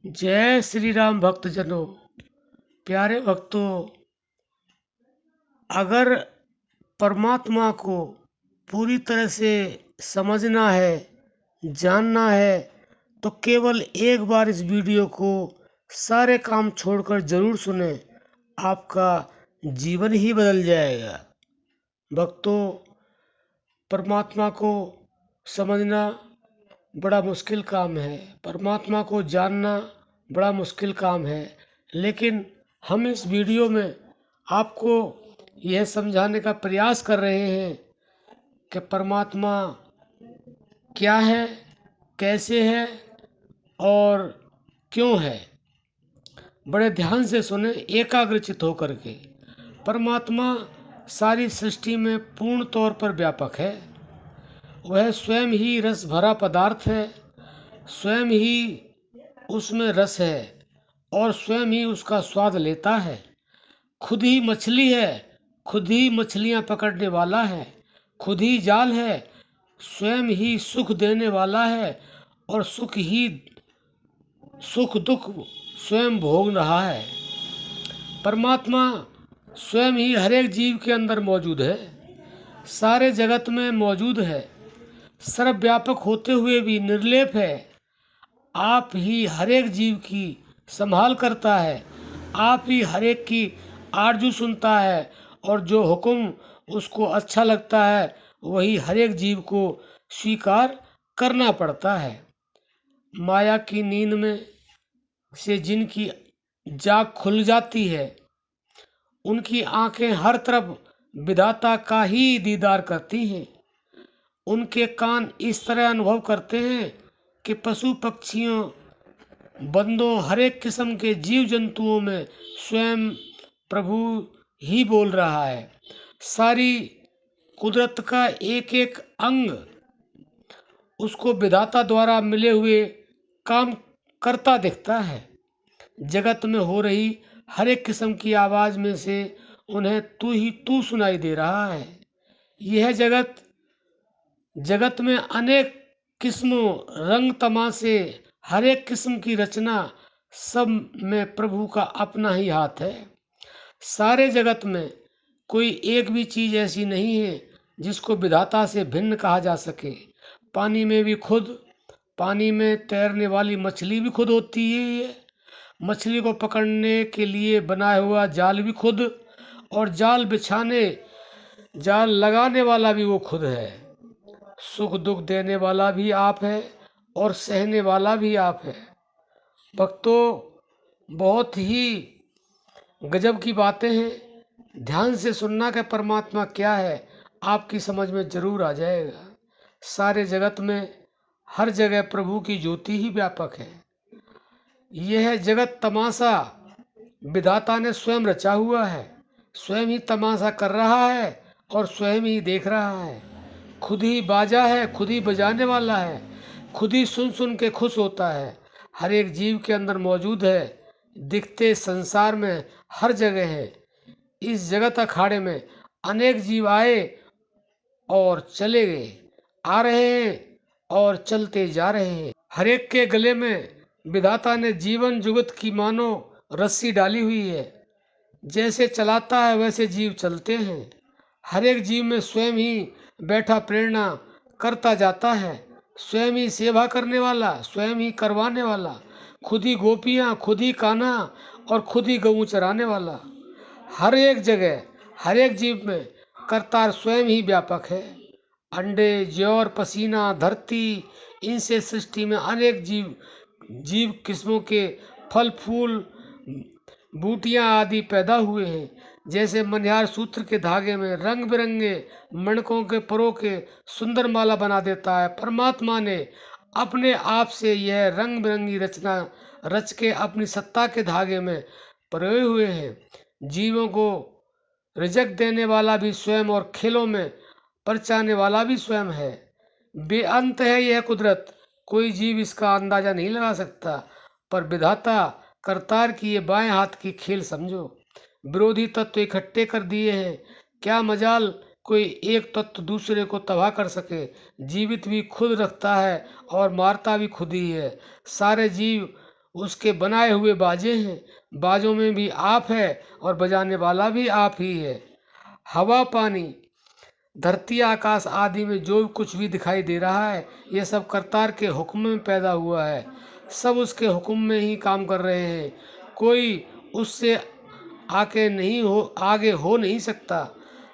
जय श्री राम भक्तजनों। प्यारे भक्तों, अगर परमात्मा को पूरी तरह से समझना है, जानना है, तो केवल एक बार इस वीडियो को सारे काम छोड़कर जरूर सुने। आपका जीवन ही बदल जाएगा। भक्तों, परमात्मा को समझना बड़ा मुश्किल काम है, परमात्मा को जानना बड़ा मुश्किल काम है। लेकिन हम इस वीडियो में आपको यह समझाने का प्रयास कर रहे हैं कि परमात्मा क्या है, कैसे है और क्यों है। बड़े ध्यान से सुने, एकाग्रचित होकर के। परमात्मा सारी सृष्टि में पूर्ण तौर पर व्यापक है। वह स्वयं ही रस भरा पदार्थ है, स्वयं ही उसमें रस है और स्वयं ही उसका स्वाद लेता है। खुद ही मछली है, खुद ही मछलियां पकड़ने वाला है, खुद ही जाल है, स्वयं ही सुख देने वाला है और सुख दुख स्वयं भोग रहा है। परमात्मा स्वयं ही हर एक जीव के अंदर मौजूद है, सारे जगत में मौजूद है, सर्वव्यापक होते हुए भी निर्लेप है। आप ही हर एक जीव की संभाल करता है, आप ही हर एक की आरजू सुनता है और जो हुक्म उसको अच्छा लगता है वही हर एक जीव को स्वीकार करना पड़ता है। माया की नींद में से जिनकी जाग खुल जाती है, उनकी आंखें हर तरफ विधाता का ही दीदार करती हैं। उनके कान इस तरह अनुभव करते हैं कि पशु पक्षियों, बंदों, हर एक किस्म के जीव जंतुओं में स्वयं प्रभु ही बोल रहा है। सारी कुदरत का एक एक अंग उसको विधाता द्वारा मिले हुए काम करता दिखता है। जगत में हो रही हर एक किस्म की आवाज में से उन्हें तू ही तू सुनाई दे रहा है। यह जगत में अनेक किस्मों, रंग तमाशे, हर एक किस्म की रचना, सब में प्रभु का अपना ही हाथ है। सारे जगत में कोई एक भी चीज ऐसी नहीं है जिसको विधाता से भिन्न कहा जा सके। पानी में भी खुद, पानी में तैरने वाली मछली भी खुद होती है, मछली को पकड़ने के लिए बनाया हुआ जाल भी खुद, और जाल लगाने वाला भी वो खुद है। सुख दुख देने वाला भी आप है और सहने वाला भी आप है। भक्तों, बहुत ही गजब की बातें हैं। ध्यान से सुनना कि परमात्मा क्या है, आपकी समझ में जरूर आ जाएगा। सारे जगत में हर जगह प्रभु की ज्योति ही व्यापक है। यह जगत तमाशा विधाता ने स्वयं रचा हुआ है, स्वयं ही तमाशा कर रहा है और स्वयं ही देख रहा है। खुद ही बाजा है, खुद ही बजाने वाला है, खुद ही सुन सुन के खुश होता है। हर एक जीव के अंदर मौजूद है, दिखते संसार में हर जगह है। इस जगत अखाड़े में अनेक जीव आए और चले गए, आ रहे हैं और चलते जा रहे हैं। हर एक के गले में विधाता ने जीवन जुगत की मानो रस्सी डाली हुई है। जैसे चलाता है वैसे जीव चलते हैं। हर एक जीव में स्वयं ही बैठा प्रेरणा करता जाता है, स्वयं ही सेवा करने वाला, स्वयं ही करवाने वाला, खुद ही गोपियां, खुद ही कान्हा और खुद ही गऊ चराने वाला। हर एक जगह, हर एक जीव में करतार स्वयं ही व्यापक है। अंडे, ज्योर, पसीना, धरती, इनसे सृष्टि में अनेक जीव किस्मों के फल फूल, बूटियां आदि पैदा हुए हैं। जैसे मनिहार सूत्र के धागे में रंग बिरंगे मणकों के परों के सुंदर माला बना देता है, परमात्मा ने अपने आप से यह रंग बिरंगी रचना रच के अपनी सत्ता के धागे में परोए हुए हैं। जीवों को रिजक देने वाला भी स्वयं और खेलों में परचाने वाला भी स्वयं है। बेअंत है यह कुदरत, कोई जीव इसका अंदाजा नहीं लगा सकता। पर विधाता करतार की ये बाएं हाथ की खेल समझो। विरोधी तत्व इकट्ठे कर दिए हैं, क्या मजाल कोई एक तत्व दूसरे को तबाह कर सके। जीवित भी खुद रखता है और मारता भी खुद ही है। सारे जीव उसके बनाए हुए बाजे हैं, बाजों में भी आप है और बजाने वाला भी आप ही है। हवा पानी धरती आकाश आदि में जो कुछ भी दिखाई दे रहा है, यह सब करतार के हुक्म में पैदा हुआ है। सब उसके हुक्म में ही काम कर रहे हैं, कोई उससे आगे हो नहीं सकता।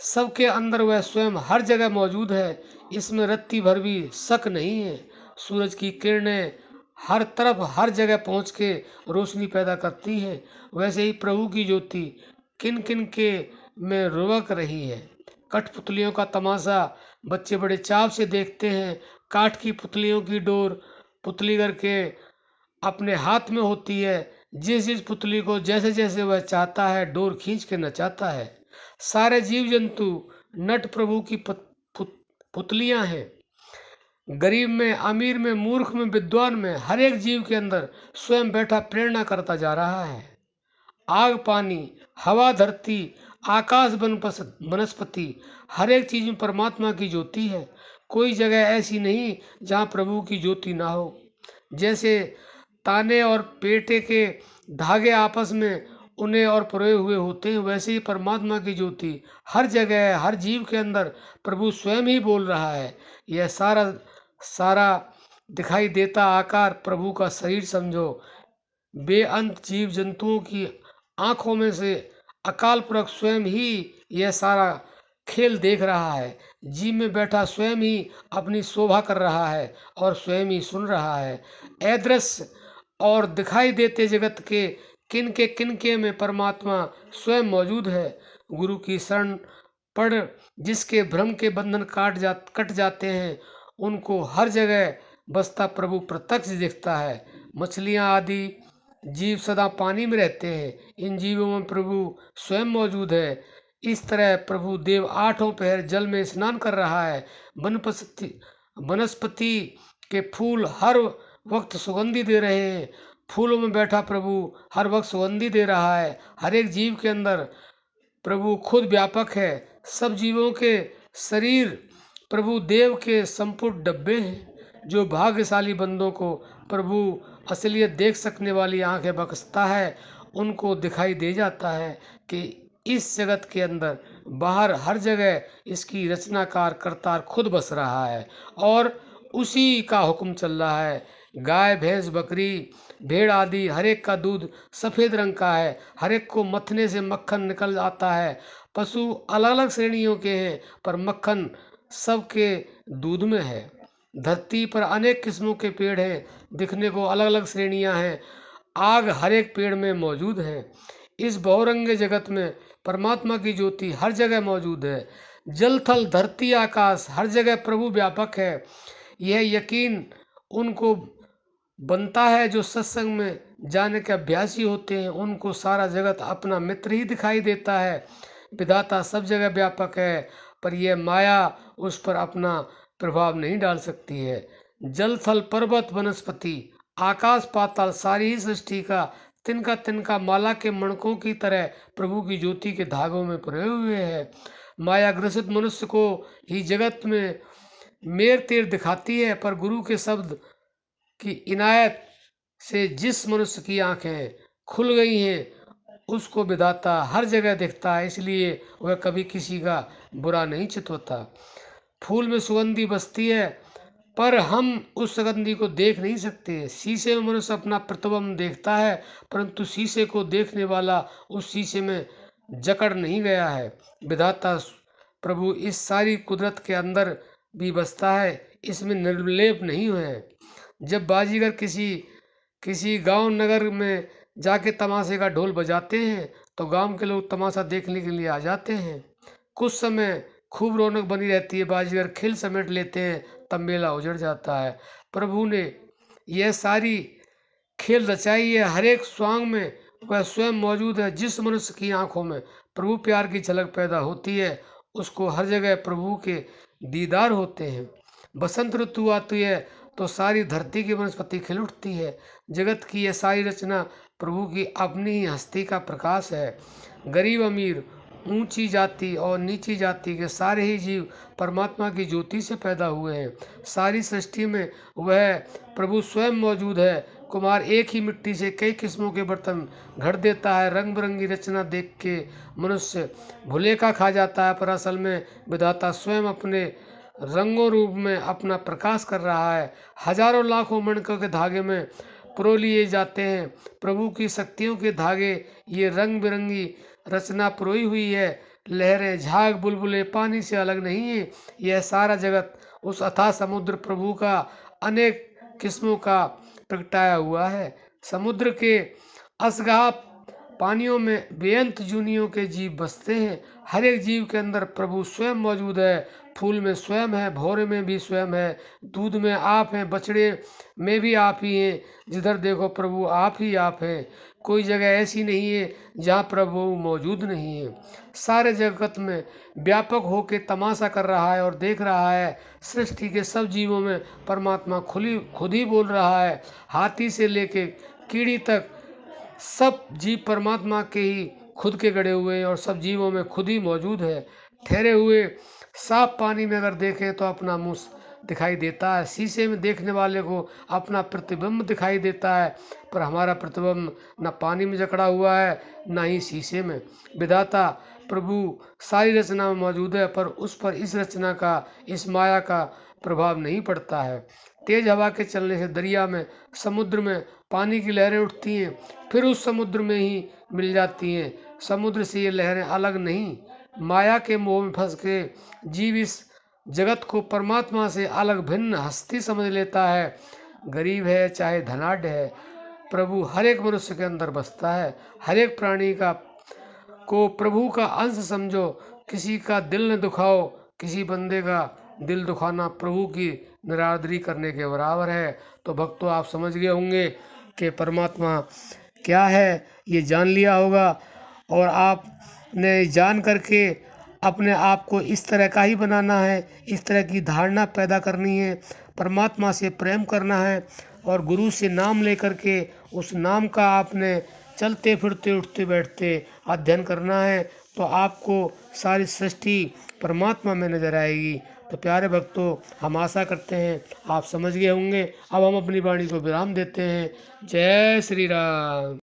सबके अंदर वह स्वयं हर जगह मौजूद है, इसमें रत्ती भर भी शक नहीं है। सूरज की किरणें हर तरफ हर जगह पहुंच के रोशनी पैदा करती है, वैसे ही प्रभु की ज्योति किन किन के में रुक रही है। कठपुतलियों का तमाशा बच्चे बड़े चाव से देखते हैं। काठ की पुतलियों की डोर पुतली करके अपने हाथ में होती है। जिस जिस पुतली को जैसे जैसे वह चाहता है डोर खींच के नचाता है। सारे जीव जंतु नट प्रभु की पुतलियां हैं। गरीब में, अमीर में, मूर्ख में, विद्वान में, हर एक जीव के अंदर स्वयं बैठा प्रेरणा करता जा रहा है। आग पानी, हवा धरती, आकाश वनस्पति, हर एक चीज में परमात्मा की ज्योति है। कोई जगह ऐसी नहीं जहाँ प्रभु की ज्योति ना हो। जैसे ताने और पेटे के धागे आपस में उन्हें और परोए हुए होते हैं, वैसे ही परमात्मा की ज्योति हर जगह हर जीव के अंदर प्रभु स्वयं ही बोल रहा है। यह सारा दिखाई देता आकार प्रभु का शरीर समझो। बेअंत जीव जंतुओं की आंखों में से अकाल पुरख स्वयं ही यह सारा खेल देख रहा है। जीव में बैठा स्वयं ही अपनी शोभा कर रहा है और स्वयं ही सुन रहा है। अदृश्य और दिखाई देते जगत के किनके में परमात्मा स्वयं मौजूद है। गुरु की शरण पढ़ जिसके भ्रम के बंधन कट जाते हैं, उनको हर जगह बसता प्रभु प्रत्यक्ष दिखता है। मछलियां आदि जीव सदा पानी में रहते हैं, इन जीवों में प्रभु स्वयं मौजूद है। इस तरह प्रभु देव आठों पहर जल में स्नान कर रहा है। वनस्पति के फूल हर वक्त सुगंधी दे रहे हैं। फूलों में बैठा प्रभु हर वक्त सुगंधी दे रहा है। हर एक जीव के अंदर प्रभु खुद व्यापक है। सब जीवों के शरीर प्रभु देव के संपुट डब्बे हैं। जो भाग्यशाली बंदों को प्रभु असलियत देख सकने वाली आंखें बख्शता है, उनको दिखाई दे जाता है कि इस जगत के अंदर बाहर हर जगह इसकी रचनाकार करतार खुद बस रहा है और उसी का हुक्म चल रहा है। गाय भैंस बकरी भेड़ आदि हर एक का दूध सफेद रंग का है, हर एक को मथने से मक्खन निकल आता है। पशु अलग अलग श्रेणियों के हैं पर मक्खन सबके दूध में है। धरती पर अनेक किस्मों के पेड़ हैं, दिखने को अलग अलग श्रेणियां हैं। आग हर एक पेड़ में मौजूद है। इस बहुरंगे जगत में परमात्मा की ज्योति हर जगह मौजूद है। जल थल धरती आकाश हर जगह प्रभु व्यापक है। यह यकीन उनको बनता है जो सत्संग में जाने के अभ्यासी होते हैं। उनको सारा जगत अपना मित्र ही दिखाई देता है। विधाता सब जगह व्यापक है, पर यह माया उस पर अपना प्रभाव नहीं डाल सकती है। जल थल पर्वत वनस्पति आकाश पाताल सारी ही सृष्टि का तिनका माला के मणकों की तरह प्रभु की ज्योति के धागों में परोए हुए है। माया ग्रसित मनुष्य को ही जगत में मेर तेर दिखाती है, पर गुरु के शब्द की इनायत से जिस मनुष्य की आंखें खुल गई हैं उसको विधाता हर जगह दिखता है, इसलिए वह कभी किसी का बुरा नहीं चितवता। फूल में सुगंधी बसती है पर हम उस सुगंधी को देख नहीं सकते। शीशे में मनुष्य अपना प्रतिबिंब देखता है, परंतु शीशे को देखने वाला उस शीशे में जकड़ नहीं गया है। विधाता प्रभु इस सारी कुदरत के अंदर भी बसता है, इसमें निर्लेप नहीं है। जब बाजीगर किसी गांव नगर में जाके तमाशे का ढोल बजाते हैं तो गांव के लोग तमाशा देखने के लिए आ जाते हैं। कुछ समय खूब रौनक बनी रहती है, बाजीगर खिल समेट लेते हैं, तब मेला उजड़ जाता है। प्रभु ने यह सारी खेल रचाई है। हर एक स्वांग में वह स्वयं मौजूद है। जिस मनुष्य की आंखों में प्रभु प्यार की झलक पैदा होती है उसको हर जगह प्रभु के दीदार होते हैं। बसंत ऋतु आती है तो सारी धरती की वनस्पति खिल उठती है। जगत की यह सारी रचना प्रभु की अपनी ही हस्ती का प्रकाश है। गरीब अमीर ऊंची जाति और नीची जाति के सारे ही जीव परमात्मा की ज्योति से पैदा हुए हैं। सारी सृष्टि में वह प्रभु स्वयं मौजूद है। कुम्हार एक ही मिट्टी से कई किस्मों के बर्तन घड़ देता है। रंग बिरंगी रचना देख के मनुष्य भुलेखा खा जाता है, पर असल में विधाता स्वयं अपने रंगों रूप में अपना प्रकाश कर रहा है। हजारों लाखों मणकों के धागे में पिरो लिए जाते हैं। प्रभु की शक्तियों के धागे, ये रंग बिरंगी रचना पिरोई हुई है। लहरें, झाग, बुलबुले पानी से अलग नहीं है। यह सारा जगत उस अथाह समुद्र प्रभु का अनेक किस्मों का प्रगटाया हुआ है। समुद्र के असगाह पानियों में बेअंत जूनियों के जीव बसते हैं। हर एक जीव के अंदर प्रभु स्वयं मौजूद है। फूल में स्वयं है, भौरे में भी स्वयं है, दूध में आप हैं, बछड़े में भी आप ही हैं। जिधर देखो प्रभु आप ही आप हैं। कोई जगह ऐसी नहीं है जहाँ प्रभु मौजूद नहीं है। सारे जगत में व्यापक होके तमाशा कर रहा है और देख रहा है। सृष्टि के सब जीवों में परमात्मा खुद ही बोल रहा है। हाथी से लेके कीड़ी तक सब जीव परमात्मा के ही खुद के गड़े हुए हैं और सब जीवों में खुद ही मौजूद है। ठहरे हुए साफ पानी में अगर देखें तो अपना मुंह दिखाई देता है। शीशे में देखने वाले को अपना प्रतिबिंब दिखाई देता है, पर हमारा प्रतिबिंब न पानी में जकड़ा हुआ है न ही शीशे में। विधाता प्रभु सारी रचना में मौजूद है, पर उस पर इस रचना का, इस माया का प्रभाव नहीं पड़ता है। तेज हवा के चलने से दरिया में, समुद्र में पानी की लहरें उठती हैं, फिर उस समुद्र में ही मिल जाती हैं। समुद्र से ये लहरें अलग नहीं। माया के मोह में फंस के जीव इस जगत को परमात्मा से अलग भिन्न हस्ती समझ लेता है। गरीब है चाहे धनाढ्य है, प्रभु हर एक मनुष्य के अंदर बसता है। हर एक प्राणी को प्रभु का अंश समझो। किसी का दिल न दुखाओ। किसी बंदे का दिल दुखाना प्रभु की निरादरी करने के बराबर है। तो भक्तों, आप समझ गए होंगे कि परमात्मा क्या है, ये जान लिया होगा, और आपने जान करके अपने आप को इस तरह का ही बनाना है, इस तरह की धारणा पैदा करनी है, परमात्मा से प्रेम करना है और गुरु से नाम लेकर के उस नाम का आपने चलते फिरते उठते बैठते अध्ययन करना है। तो आपको सारी सृष्टि परमात्मा में नजर आएगी। तो प्यारे भक्तों, हम आशा करते हैं आप समझ गए होंगे। अब हम अपनी वाणी को विराम देते हैं। जय श्री राम।